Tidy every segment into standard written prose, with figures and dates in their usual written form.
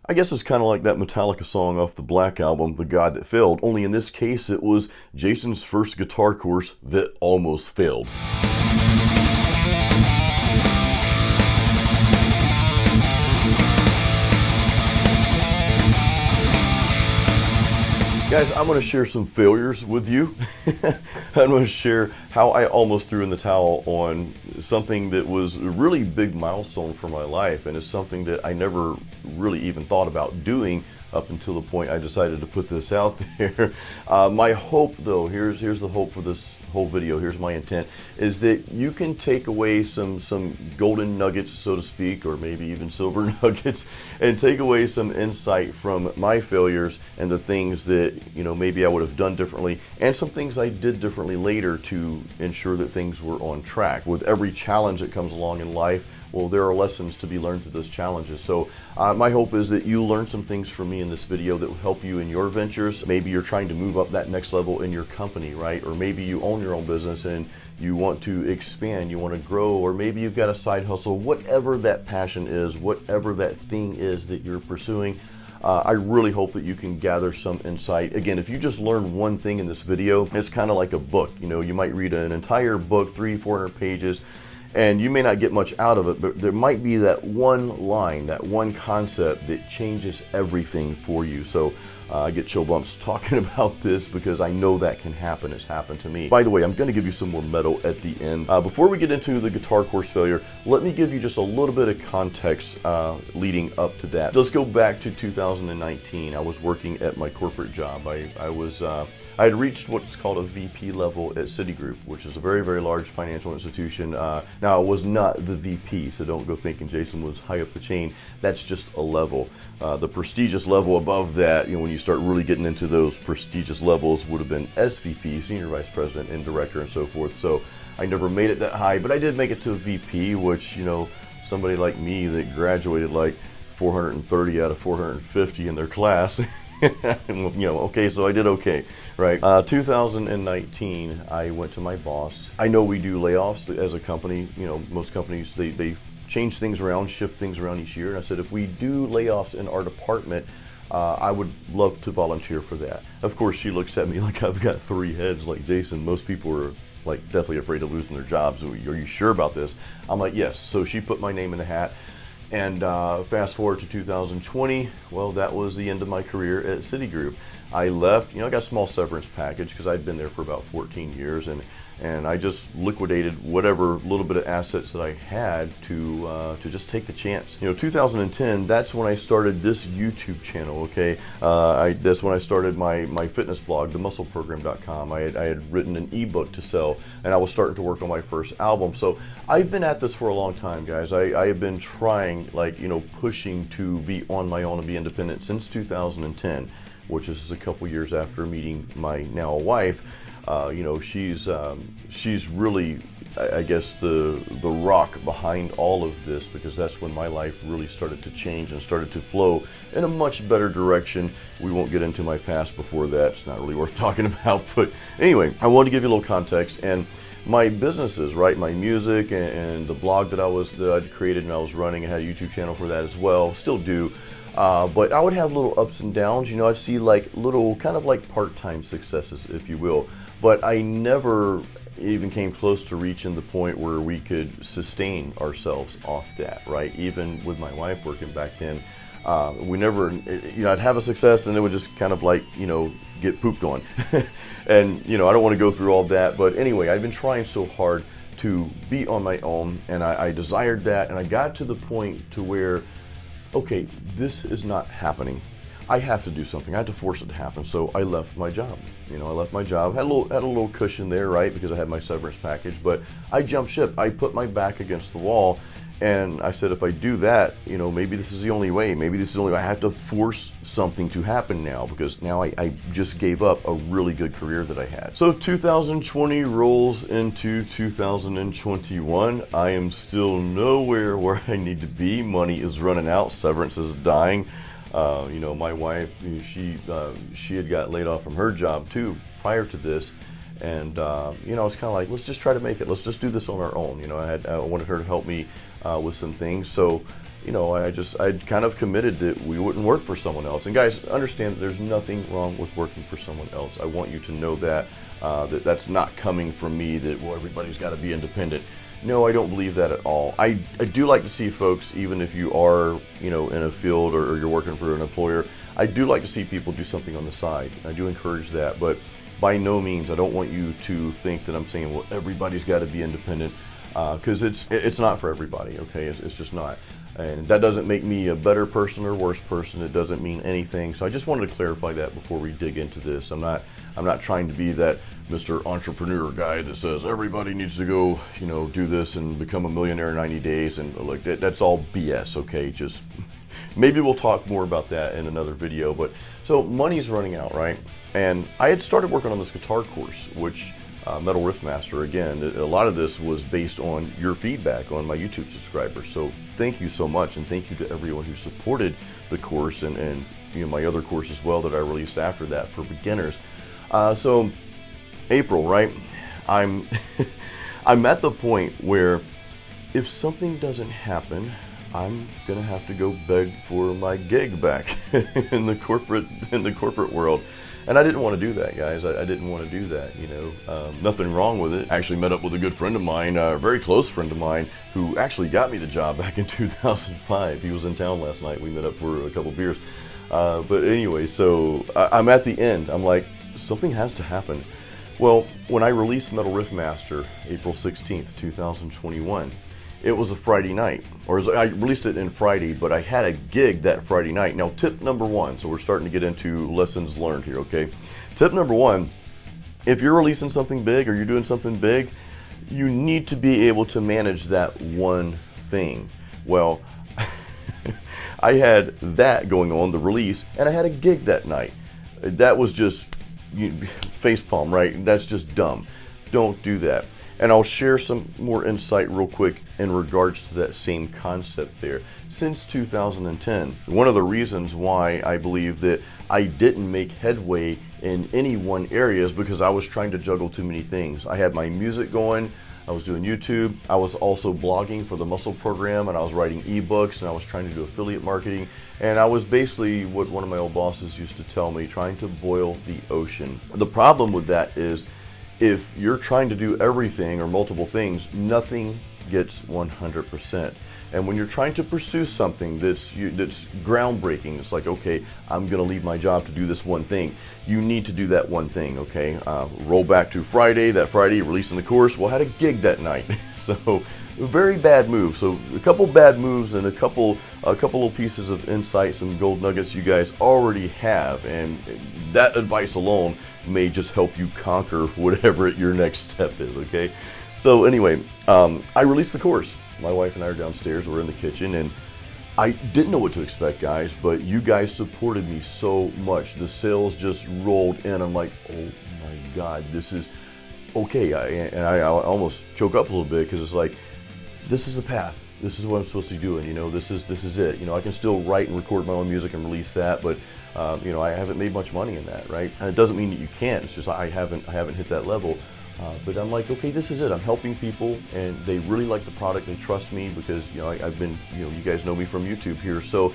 I guess it's kind of like that Metallica song off the Black album, The God That Failed, only in this case it was Jason's first guitar course that almost failed. Guys, I'm going to share some failures with you. I'm going to share how I almost threw in the towel on something that was a really big milestone for my life, and it's something that I never really even thought about doing up until the point I decided to put this out there. My hope, though, here's the hope for this whole video, here's my intent, is that you can take away some golden nuggets, so to speak, or maybe even silver nuggets, and take away some insight from my failures and the things that, you know, maybe I would have done differently, and some things I did differently later to ensure that things were on track. With every challenge that comes along in life, well, there are lessons to be learned through those challenges. So my hope is that you learn some things from me in this video that will help you in your ventures. Maybe you're trying to move up that next level in your company, right? Or maybe you own your own business and you want to expand, you want to grow, or maybe you've got a side hustle. Whatever that passion is, whatever that thing is that you're pursuing, I really hope that you can gather some insight. Again, if you just learn one thing in this video, it's kind of like a book. You know, you might read an entire book, 300-400 pages, and you may not get much out of it, but there might be that one line, that one concept that changes everything for you. So I get chill bumps talking about this because I know that can happen. It's happened to me. By the way, I'm going to give you some more metal at the end. Before we get into the guitar course failure, let me give you just a little bit of context leading up to that. Let's go back to 2019. I was working at my corporate job. I had reached what's called a VP level at Citigroup, which is a very, very large financial institution. Now, I was not the VP, so don't go thinking Jason was high up the chain. That's just a level. The prestigious level above that, you know, when you start really getting into those prestigious levels, would have been SVP, Senior Vice President and Director and so forth. So I never made it that high, but I did make it to a VP, which, you know, somebody like me that graduated like 430 out of 450 in their class, you know, okay, so I did okay, right? 2019, I went to my boss. I know we do layoffs as a company. You know, most companies, they change things around, shift things around each year. And I said, if we do layoffs in our department, I would love to volunteer for that. Of course, she looks at me like I've got 3 heads like Jason. Most people are like deathly afraid of losing their jobs. Are you sure about this? I'm like, yes. So she put my name in the hat. And fast forward to 2020, well, that was the end of my career at Citigroup. I left, you know, I got a small severance package because I'd been there for about 14 years, and I just liquidated whatever little bit of assets that I had to just take the chance. You know, 2010, that's when I started this YouTube channel, okay? That's when I started my fitness blog, themuscleprogram.com. I had written an ebook to sell, and I was starting to work on my first album. So I've been at this for a long time, guys. I have been trying, like, you know, pushing to be on my own and be independent since 2010, which is a couple years after meeting my now wife. You know, she's really, I guess, the rock behind all of this, because that's when my life really started to change and started to flow in a much better direction. We won't get into my past before that. It's not really worth talking about. But anyway, I wanted to give you a little context. And my businesses, right, my music and the blog that I'd created and I was running, I had a YouTube channel for that as well, still do. But I would have little ups and downs. You know, I'd see like little kind of like part-time successes, if you will. But I never even came close to reaching the point where we could sustain ourselves off that, right? Even with my wife working back then, we never, you know, I'd have a success and it would just kind of like, you know, get pooped on. And, you know, I don't want to go through all that. But anyway, I've been trying so hard to be on my own, and I desired that. And I got to the point to where, okay, this is not happening. I have to do something. I had to force it to happen. So I left my job. You know, I left my job. Had a little cushion there, right? Because I had my severance package. But I jumped ship. I put my back against the wall, and I said, if I do that, you know, maybe this is the only way. Maybe this is the only way. I have to force something to happen now, because now I just gave up a really good career that I had. So 2020 rolls into 2021. I am still nowhere where I need to be. Money is running out. Severance is dying. You know, my wife, she had got laid off from her job too prior to this, and you know, I was kind of like, let's just try to make it. Let's just do this on our own. You know, I wanted her to help me with some things. So I'd kind of committed that we wouldn't work for someone else. And guys, understand there's nothing wrong with working for someone else. I want you to know that, that's not coming from me that, well, everybody's got to be independent. No, I don't believe that at all. I do like to see folks, even if you are, in a field or you're working for an employer, I do like to see people do something on the side. I do encourage that, but by no means, I don't want you to think that I'm saying, well, everybody's got to be independent, because it's not for everybody, okay? It's just not. And that doesn't make me a better person or worse person. It doesn't mean anything. So I just wanted to clarify that before we dig into this. I'm not trying to be that Mr. Entrepreneur guy that says everybody needs to go, do this and become a millionaire in 90 days. And like that's all BS, okay? Just maybe we'll talk more about that in another video. But so money's running out, right? And I had started working on this guitar course, which Metal Riff Master, again, a lot of this was based on your feedback on my YouTube subscribers. So thank you so much, and thank you to everyone who supported the course and my other course as well that I released after that for beginners. So April, right? I'm at the point where if something doesn't happen, I'm gonna have to go beg for my gig back in the corporate world. And I didn't want to do that, guys. I didn't want to do that, Nothing wrong with it. I actually met up with a good friend of mine, a very close friend of mine, who actually got me the job back in 2005. He was in town last night. We met up for a couple beers. But anyway, so I'm at the end. I'm like, something has to happen. Well, when I released Metal Riff Master, April 16th, 2021, it was a Friday night, or I released it in Friday, but I had a gig that Friday night. Now, tip number one, so we're starting to get into lessons learned here, okay? Tip number one, if you're releasing something big or you're doing something big, you need to be able to manage that one thing. Well, I had that going on, the release, and I had a gig that night. That was just facepalm, right? That's just dumb. Don't do that. And I'll share some more insight real quick in regards to that same concept there. Since 2010, one of the reasons why I believe that I didn't make headway in any one area is because I was trying to juggle too many things. I had my music going, I was doing YouTube, I was also blogging for the Muscle program, and I was writing ebooks, and I was trying to do affiliate marketing, and I was basically what one of my old bosses used to tell me, trying to boil the ocean. The problem with that is, if you're trying to do everything or multiple things, nothing gets 100%. And when you're trying to pursue something that's groundbreaking, it's like, okay, I'm going to leave my job to do this one thing. You need to do that one thing, okay? Roll back to Friday, releasing the course. Well, I had a gig that night. So, a very bad move. So, a couple bad moves and a couple of pieces of insight, some gold nuggets you guys already have. And that advice alone may just help you conquer whatever your next step is, okay? So anyway, I released the course. My wife and I are downstairs, we're in the kitchen, and I didn't know what to expect, guys, but you guys supported me so much. The sales just rolled in. I'm like, oh my God, this is okay. I almost choke up a little bit because it's like, this is the path. This is what I'm supposed to be doing, this is it. I can still write and record my own music and release that, but I haven't made much money in that, right? And it doesn't mean that you can't. It's just I haven't hit that level. But I'm like, okay, this is it. I'm helping people, and they really like the product. They trust me because I've been, you guys know me from YouTube here, so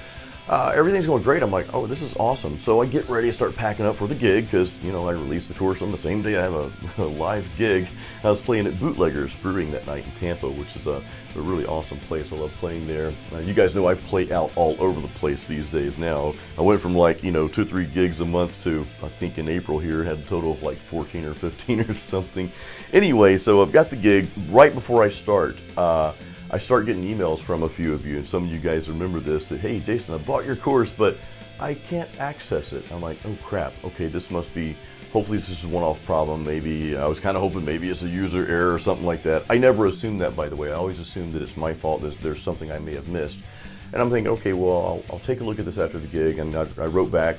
everything's going great. I'm like, oh, this is awesome. So I get ready to start packing up for the gig because I released the course on the same day I have a live gig. I was playing at Bootleggers Brewing that night in Tampa, which is a really awesome place. I love playing there. You guys know I play out all over the place these days now. I went from 2 or 3 gigs a month to, I think in April here, had a total of 14 or 15 or something. Anyway, so I've got the gig. Right before I start getting emails from a few of you, and some of you guys remember this, that, hey, Jason, I bought your course, but I can't access it. I'm like, oh crap, okay, this must be, hopefully this is a one-off problem. Maybe, I was kind of hoping maybe it's a user error or something like that. I never assume that, by the way. I always assume that it's my fault, there's something I may have missed. And I'm thinking, okay, well, I'll take a look at this after the gig, and I wrote back.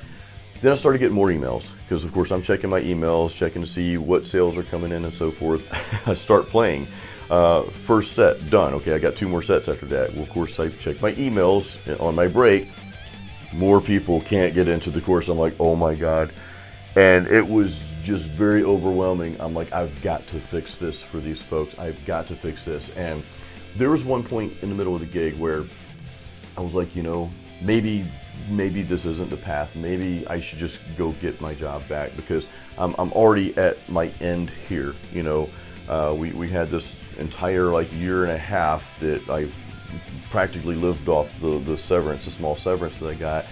Then I started getting more emails, because of course I'm checking my emails, checking to see what sales are coming in and so forth. I start playing. First set done. Okay, I got 2 more sets after that. Well, of course, I check my emails on my break. More people can't get into the course. I'm like, oh my God. And it was just very overwhelming. I'm like, I've got to fix this for these folks. I've got to fix this. And there was one point in the middle of the gig where I was like, maybe this isn't the path. Maybe I should just go get my job back, because I'm already at my end here. We had this entire like year and a half that I practically lived off the severance, the small severance that I got,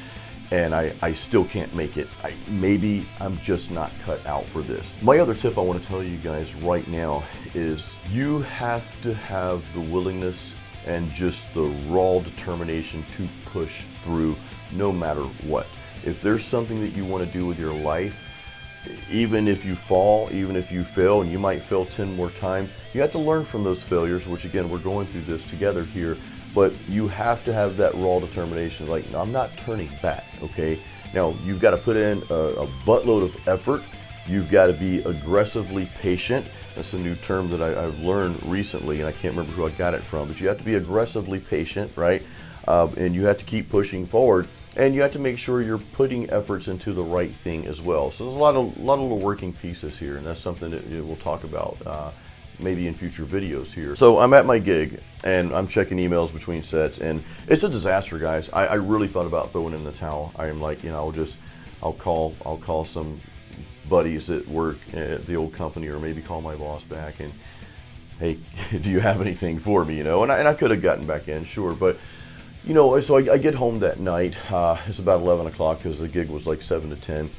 and I still can't make it. Maybe I'm just not cut out for this. My other tip I want to tell you guys right now is you have to have the willingness and just the raw determination to push through no matter what. If there's something that you want to do with your life, even if you fall, even if you fail, and you might fail 10 more times, you have to learn from those failures, which again, we're going through this together here, but you have to have that raw determination, like, no, I'm not turning back, okay? Now, you've got to put in a buttload of effort. You've got to be aggressively patient. That's a new term that I've learned recently, and I can't remember who I got it from, but you have to be aggressively patient, right? And you have to keep pushing forward, and you have to make sure you're putting efforts into the right thing as well. So there's a lot of little working pieces here, and that's something that we'll talk about maybe in future videos here. So I'm at my gig, and I'm checking emails between sets, and it's a disaster, guys. I really thought about throwing in the towel. I am like, I'll call some buddies at work at the old company, or maybe call my boss back and, hey, do you have anything for me? And I could have gotten back in, sure, but so I get home that night. It's about 11 o'clock because the gig was like 7 to 10.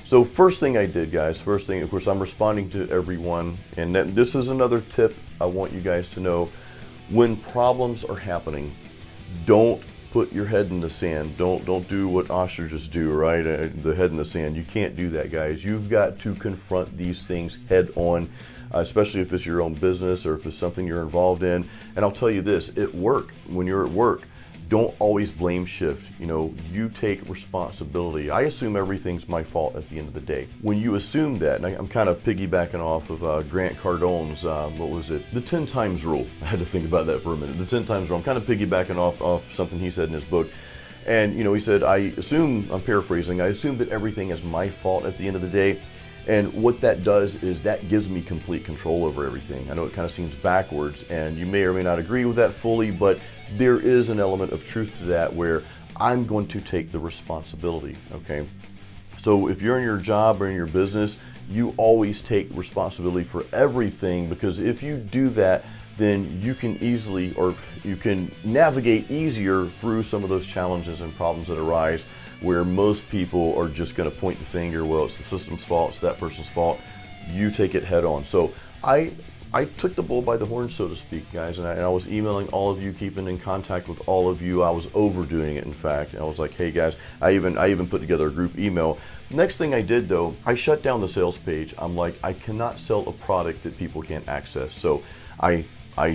So first thing I did, guys, of course, I'm responding to everyone, and this is another tip I want you guys to know. When problems are happening, don't put your head in the sand. Don't do what ostriches do, right? The head in the sand. You can't do that, guys. You've got to confront these things head on, especially if it's your own business or if it's something you're involved in. And I'll tell you this, at work, when you're at work, don't always blame shift. You take responsibility. I assume everything's my fault at the end of the day. When you assume that, and I'm kind of piggybacking off of Grant Cardone's, what was it? The 10 times rule. I had to think about that for a minute. The 10 times rule. I'm kind of piggybacking off something he said in his book. And, he said, I'm paraphrasing, I assume that everything is my fault at the end of the day. And what that does is that gives me complete control over everything. I know it kind of seems backwards, and you may or may not agree with that fully, but there is an element of truth to that where I'm going to take the responsibility, okay? So if you're in your job or in your business, you always take responsibility for everything, because if you do that, then you can easily, or you can navigate easier through some of those challenges and problems that arise, where most people are just going to point the finger, well, it's the system's fault, it's that person's fault. You take it head on. So I took the bull by the horn, so to speak, guys, and I was emailing all of you, keeping in contact with all of you. I was overdoing it, in fact. And I was like, hey guys, I even put together a group email. Next thing I did, though, I shut down the sales page. I'm like, I cannot sell a product that people can't access. So I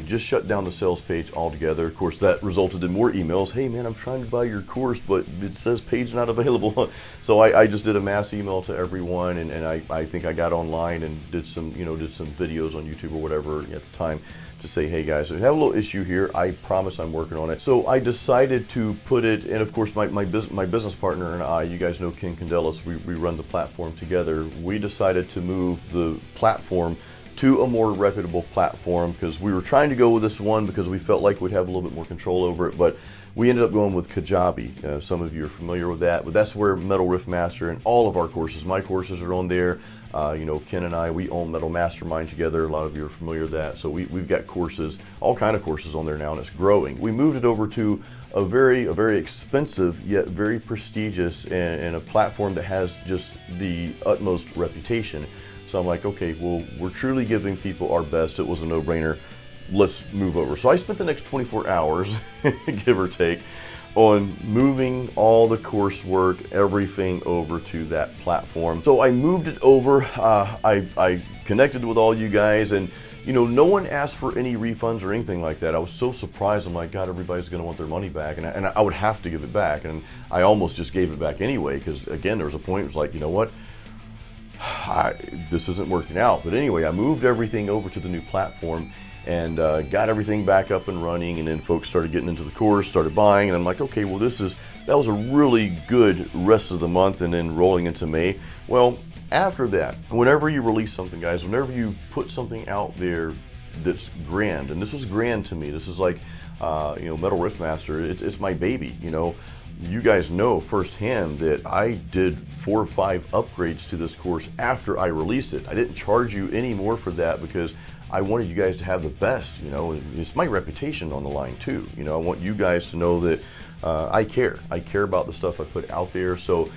just shut down the sales page altogether. Of course, that resulted in more emails. Hey man, I'm trying to buy your course, but it says page not available. So I just did a mass email to everyone, and I think I got online and did some videos on YouTube or whatever at the time to say, hey guys, we have a little issue here. I promise I'm working on it. So I decided to put it, and of course my business partner and I, you guys know Ken Candelas, we run the platform together. We decided to move the platform to a more reputable platform, because we were trying to go with this one because we felt like we'd have a little bit more control over it, but we ended up going with Kajabi. Some of you are familiar with that, but that's where Metal Riff Master and all of our courses, my courses are on there. Ken and I, we own Metal Mastermind together. A lot of you are familiar with that. So we've got courses, all kind of courses on there now, and it's growing. We moved it over to a very expensive yet very prestigious and a platform that has just the utmost reputation. So I'm like, okay, well, we're truly giving people our best. It was a no-brainer. Let's move over. So I spent the next 24 hours, give or take, on moving all the coursework, everything over to that platform. So I moved it over. I connected with all you guys, and no one asked for any refunds or anything like that. I was so surprised. I'm like, God, everybody's going to want their money back, and I would have to give it back. And I almost just gave it back anyway, because again, there was a point it was like, you know what? This isn't working out. But anyway, I moved everything over to the new platform and got everything back up and running, and then folks started getting into the course, started buying, and I'm like, okay, well, that was a really good rest of the month, and then rolling into May. Well, after that, whenever you release something, guys, whenever you put something out there that's grand, and this was grand to me, this is like Metal Riff Master, it's my baby. You guys know firsthand that I did 4 or 5 upgrades to this course after I released it. I didn't charge you any more for that because I wanted you guys to have the best. It's my reputation on the line too. I want you guys to know that I care. I care about the stuff I put out there. So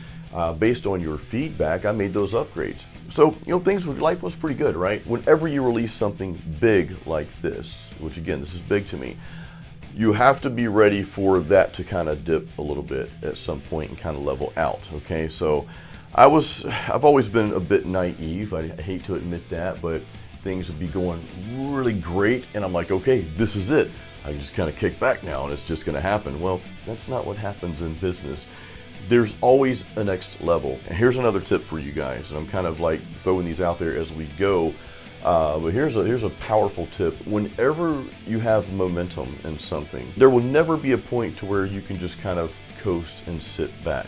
based on your feedback, I made those upgrades. So, life was pretty good, right? Whenever you release something big like this, which again, this is big to me, you have to be ready for that to kind of dip a little bit at some point and kind of level out, okay? So I've always been a bit naive. I hate to admit that, but things would be going really great and I'm like, okay, this is it. I just kind of kick back now and it's just gonna happen. Well, that's not what happens in business. There's always a next level. And here's another tip for you guys, and I'm kind of like throwing these out there as we go. But here's a powerful tip. Whenever you have momentum in something, there will never be a point to where you can just kind of coast and sit back.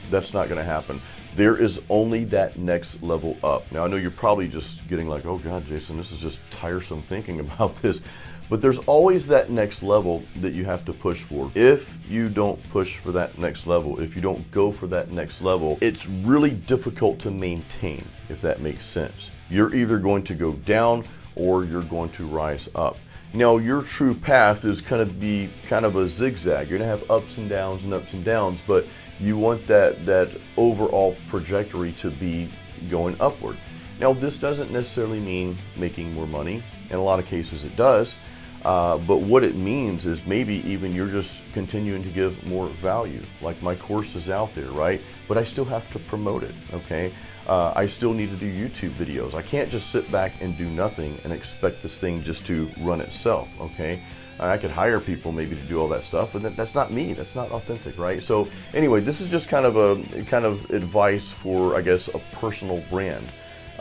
That's not going to happen. There is only that next level up. Now, I know you're probably just getting like, oh God, Jason, this is just tiresome thinking about this. But there's always that next level that you have to push for. If you don't push for that next level, if you don't go for that next level, it's really difficult to maintain, if that makes sense. You're either going to go down or you're going to rise up. Now, your true path is going to be kind of a zigzag. You're going to have ups and downs, but you want that overall trajectory to be going upward. Now, this doesn't necessarily mean making more money. In a lot of cases, it does. But what it means is maybe even you're just continuing to give more value. Like my course is out there, right? But I still have to promote it, okay? I still need to do YouTube videos. I can't just sit back and do nothing and expect this thing just to run itself, okay? I could hire people maybe to do all that stuff, but that's not me. That's not authentic, right? So anyway, this is just kind of advice for, I guess, a personal brand.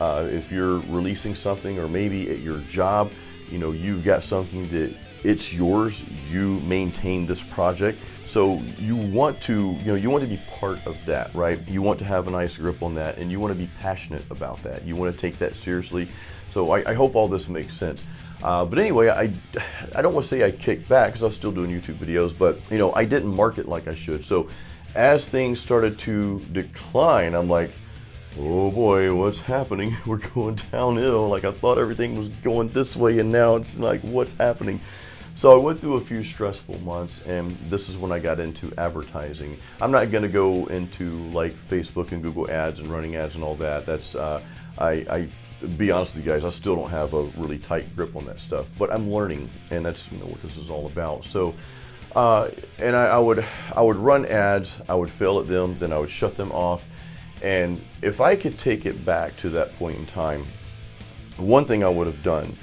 If you're releasing something, or maybe at your job, you've got something that it's yours, you maintain this project. So you want to be part of that, right? You want to have a nice grip on that, and you want to be passionate about that. You want to take that seriously. So I hope all this makes sense. But anyway, I don't want to say I kicked back because I was still doing YouTube videos, but I didn't market like I should. So as things started to decline, I'm like, oh boy, what's happening? We're going downhill. Like I thought everything was going this way, and now it's like, what's happening? So I went through a few stressful months, and this is when I got into advertising. I'm not going to go into like Facebook and Google ads and running ads and all that. That's I be honest with you guys, I still don't have a really tight grip on that stuff, but I'm learning, and that's what this is all about. So and I would run ads, I would fail at them, then I would shut them off. And if I could take it back to that point in time, one thing I would have done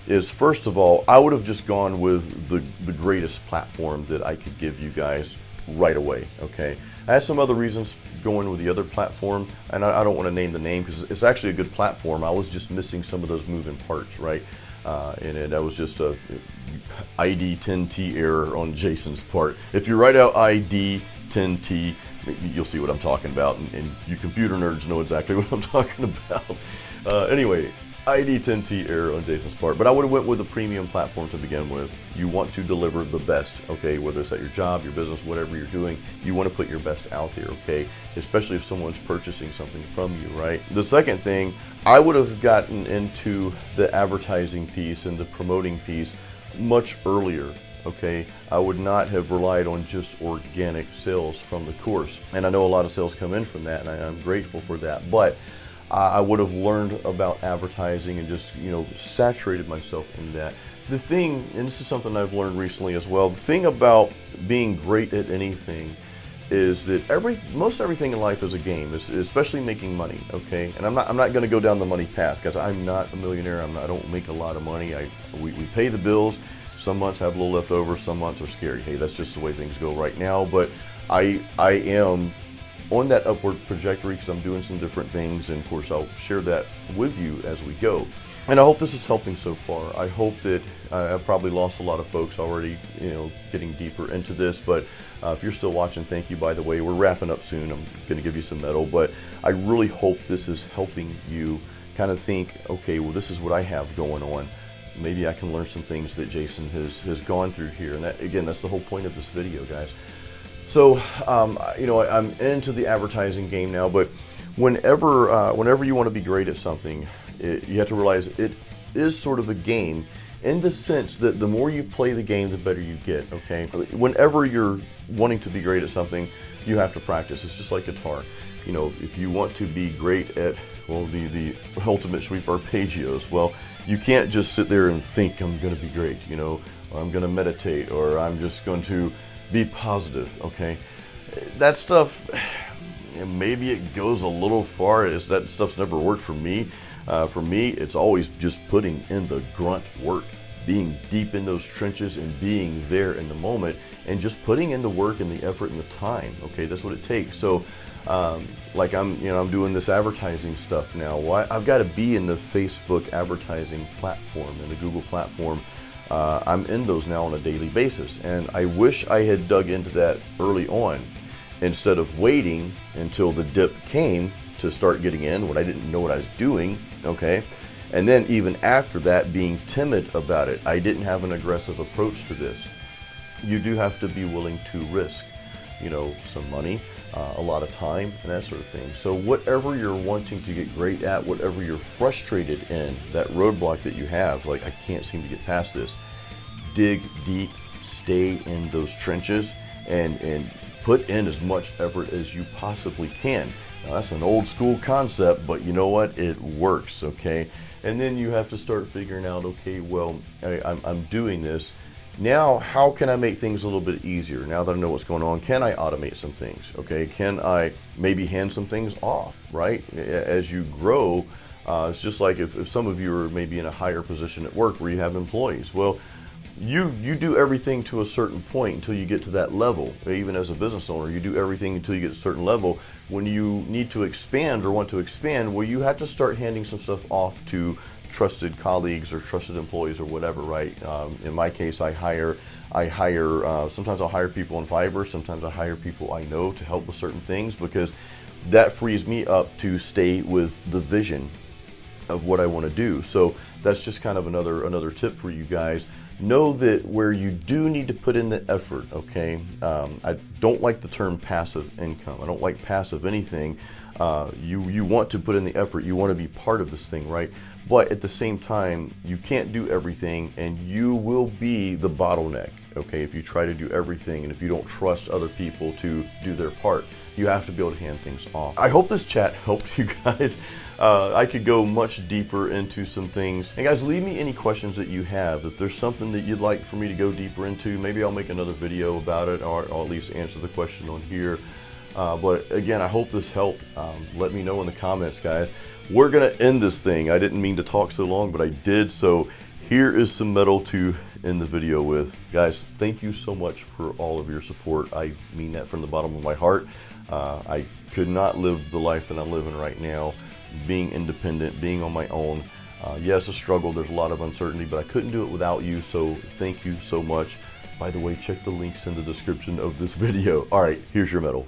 is, first of all, I would have just gone with the greatest platform that I could give you guys right away, okay? I had some other reasons going with the other platform, and I don't want to name the name because it's actually a good platform. I was just missing some of those moving parts, right? And that was just a ID 10T error on Jason's part. If you write out ID 10T, you'll see what I'm talking about, and you computer nerds know exactly what I'm talking about. Anyway, ID 10T error on Jason's part, but I would have went with a premium platform to begin with. You want to deliver the best, okay? Whether it's at your job, your business, whatever you're doing, you want to put your best out there, okay? Especially if someone's purchasing something from you, right? The second thing, I would have gotten into the advertising piece and the promoting piece much earlier. Okay, I would not have relied on just organic sales from the course. And I know a lot of sales come in from that, and I'm grateful for that. But I would have learned about advertising and just, saturated myself in that. The thing, and this is something I've learned recently as well, the thing about being great at anything is that most everything in life is a game, especially making money, okay? And I'm not going to go down the money path because I'm not a millionaire. I don't make a lot of money. We pay the bills. Some months have a little left over, some months are scary. Hey, that's just the way things go right now. But I am on that upward trajectory because I'm doing some different things, and of course I'll share that with you as we go. And I hope this is helping so far. I hope that I've probably lost a lot of folks already, getting deeper into this. But if you're still watching, thank you, by the way. We're wrapping up soon. I'm going to give you some metal, but I really hope this is helping you kind of think, okay, well, this is what I have going on. maybe I can learn some things that Jason has gone through here. And that, again, that's the whole point of this video, guys. So, you know, I'm into the advertising game now, but whenever you want to be great at something, you have to realize it is sort of a game, in the sense that the more you play the game, the better you get, okay? Whenever you're wanting to be great at something, you have to practice. It's just like guitar. You know, if you want to be great at, well, the ultimate sweep arpeggios, well, you can't just sit there and think, I'm going to be great, you know, or I'm going to meditate, or I'm just going to be positive, okay? That stuff, maybe it goes a little far, as that stuff's never worked for me. For me, it's always just putting in the grunt work, being deep in those trenches and being there in the moment, and just putting in the work and the effort and the time. Okay, that's what it takes. So, like I'm doing this advertising stuff now. Well, I've got to be in the Facebook advertising platform and the Google platform. I'm in those now on a daily basis, and I wish I had dug into that early on, instead of waiting until the dip came to start getting in when I didn't know what I was doing, okay? And then even after that, being timid about it. I didn't have an aggressive approach to this. You do have to be willing to risk, you know, some money, a lot of time, and that sort of thing. So whatever you're wanting to get great at, whatever you're frustrated in, that roadblock that you have, like, I can't seem to get past this, dig deep, stay in those trenches, and put in as much effort as you possibly can. Now, that's an old school concept, but you know what? It works, okay? And then you have to start figuring out, okay, well, I'm doing this. Now, how can I make things a little bit easier? Now that I know what's going on, can I automate some things, okay? Can I maybe hand some things off, right? As you grow, it's just like if some of you are maybe in a higher position at work where you have employees. Well, you do everything to a certain point until you get to that level. Even as a business owner, you do everything until you get to a certain level. When you need to expand or want to expand, well, you have to start handing some stuff off to trusted colleagues or trusted employees or whatever, right? In my case, I hire. Sometimes I'll hire people on Fiverr. Sometimes I hire people I know to help with certain things, because that frees me up to stay with the vision of what I want to do. So that's just kind of another tip for you guys. Know that where you do need to put in the effort, okay? I don't like the term passive income. I don't like passive anything. You want to put in the effort. You want to be part of this thing, right? But at the same time, you can't do everything, and you will be the bottleneck, okay? If you try to do everything and if you don't trust other people to do their part, you have to be able to hand things off. I hope this chat helped you guys. I could go much deeper into some things. And guys, leave me any questions that you have. If there's something that you'd like for me to go deeper into, maybe I'll make another video about it, or at least answer the question on here. But again, I hope this helped. Let me know in the comments, guys. We're gonna end this thing. I didn't mean to talk so long, but I did. So here is some metal to end the video with. Guys, thank you so much for all of your support. I mean that from the bottom of my heart. I could not live the life that I'm living right now, being independent, being on my own. Yes, a struggle, there's a lot of uncertainty, but I couldn't do it without you, so thank you so much. By the way, check the links in the description of this video. All right, here's your metal.